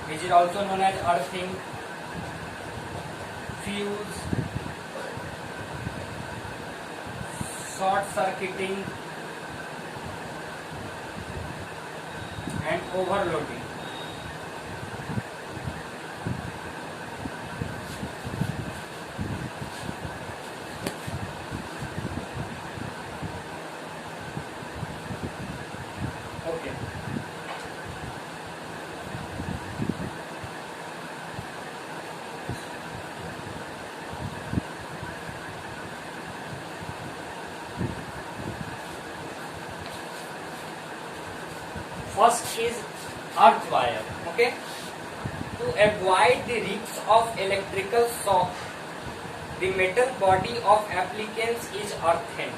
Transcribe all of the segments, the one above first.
which is also known as earthing, fuse, short circuiting, and overloading. Okay. First is earth wire. Okay. To avoid the risks of electrical shock, the metal body of applicants is earthen.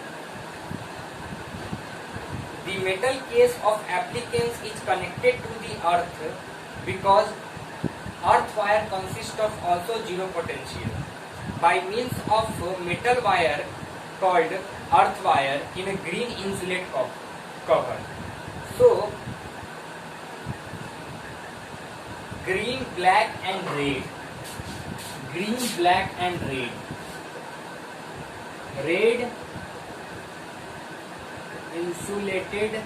The metal case of applicants is connected to the earth because earth wire consists of also zero potential by means of metal wire called earth wire in a green insulate cover. So green, black and red. Green, black and red. Red insulated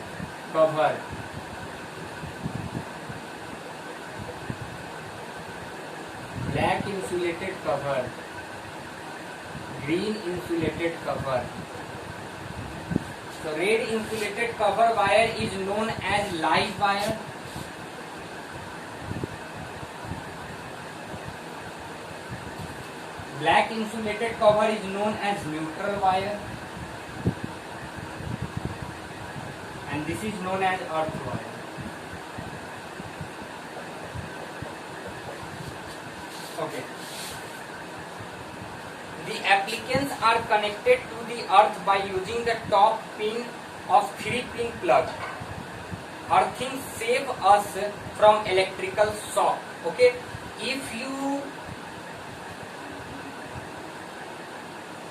cover. Black insulated cover. Green insulated cover. So red insulated cover wire is known as live wire. Black insulated cover is known as neutral wire, and this is known as earth wire. Okay. The applicants are connected to the earth by using the top pin of 3-pin plug. Earthing save us from electrical shock. Okay. If you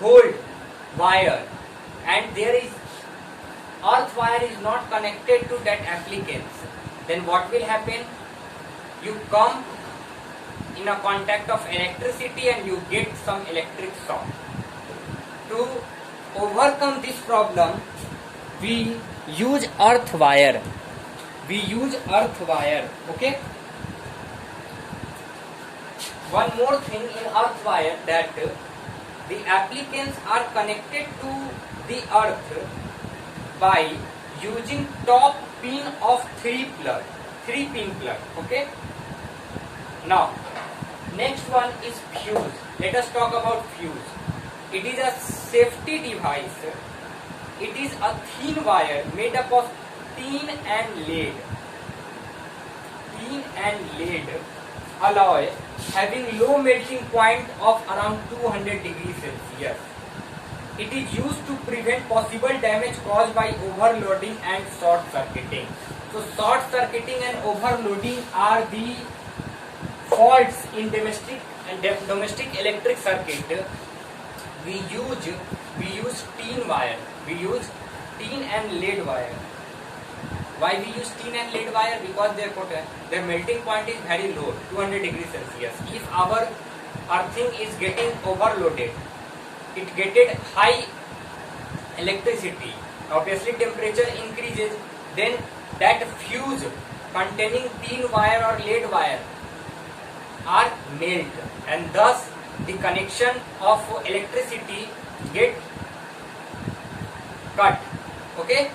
hold wire and there is earth wire is not connected to that applicants, then what will happen? You come in a contact of electricity and you get some electric shock. To overcome this problem, we use earth wire. Okay. One more thing in earth wire, that the applicants are connected to the earth by using top pin of 3-pin plug. Okay. Now, next one is fuse. Let us talk about fuse. It is a safety device. It is a thin wire made up of tin and lead. Tin and lead alloy having low melting point of around 200 degrees Celsius. It is used to prevent possible damage caused by overloading and short circuiting. So short circuiting and overloading are the faults in domestic electric circuit. We use tin wire. We use tin and lead wire. Why we use tin and lead wire? Because their melting point is very low, 200 degrees Celsius. If our earthing is getting overloaded, it getting high electricity, obviously temperature increases, then that fuse containing tin wire or lead wire are melt, and thus the connection of electricity get cut. Okay.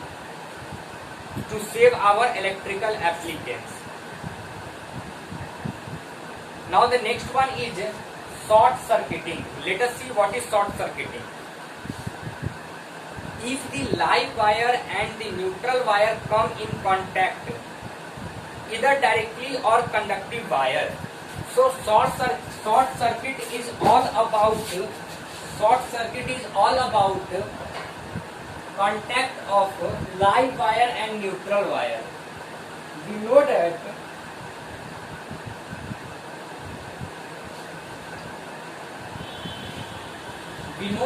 To save our electrical applicants. Now the next one is short circuiting. Let us see what is short circuiting. If the live wire and the neutral wire come in contact, either directly or conductive wire, so short circuit is all about contact of live wire and neutral wire. We know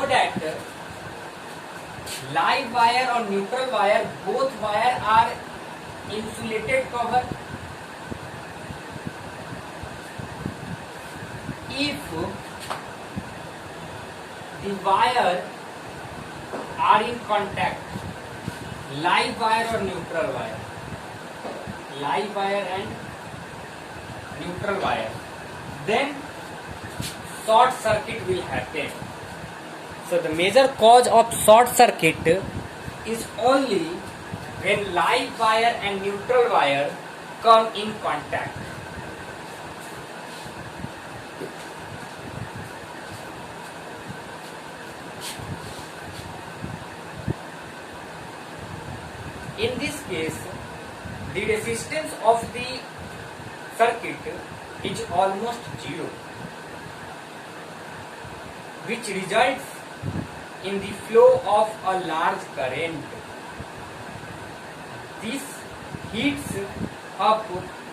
that live wire or neutral wire, both wire are insulated cover. if the wire are in contact, live wire or neutral wire, live wire and neutral wire, then short circuit will happen. So the major cause of short circuit is only when live wire and neutral wire come in contact. In this case, the resistance of the circuit is almost zero, which results in the flow of a large current. This heats up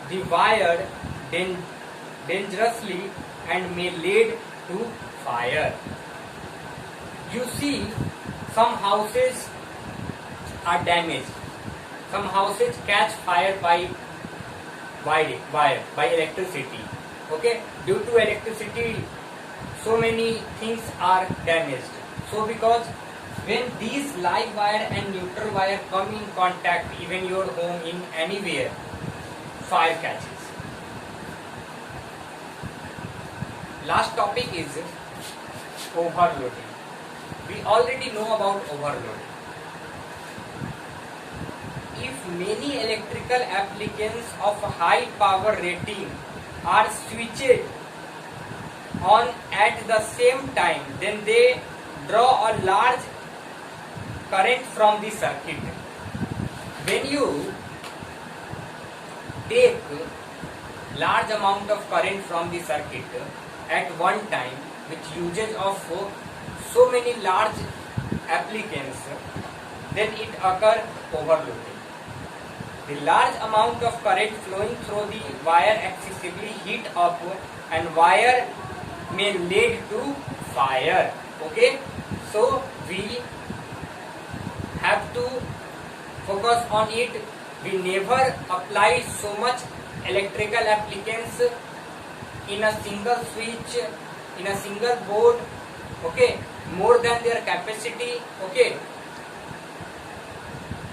the wire dangerously and may lead to fire. You see, some houses are damaged. Some houses catch fire by electricity. Okay, due to electricity, so many things are damaged. So because when these live wire and neutral wire come in contact, even your home, in anywhere, fire catches. Last topic is overloading. We already know about overloading. If many electrical appliances of high power rating are switched on at the same time, then they draw a large current from the circuit. When you take large amount of current from the circuit at one time with usage of so many large applicants, then it occurs overloading. The large amount of current flowing through the wire excessively heat up and wire may lead to fire. Okay, so we have to focus on it. We never apply so much electrical applicants in a single switch, in a single board, okay, more than their capacity, okay,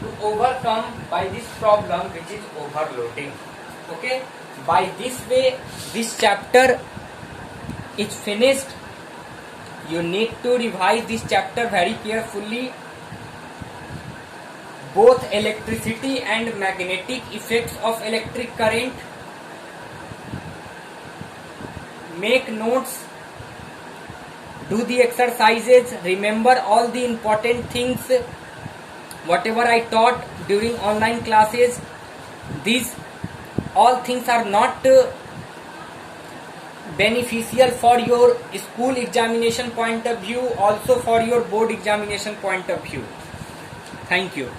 to overcome by this problem, which is overloading. Okay, by this way this chapter is finished. You need to revise this chapter very carefully. Both electricity and magnetic effects of electric current. Make notes, do the exercises, remember all the important things whatever I taught during online classes. These all things are not beneficial for your school examination point of view, also for your board examination point of view. Thank you.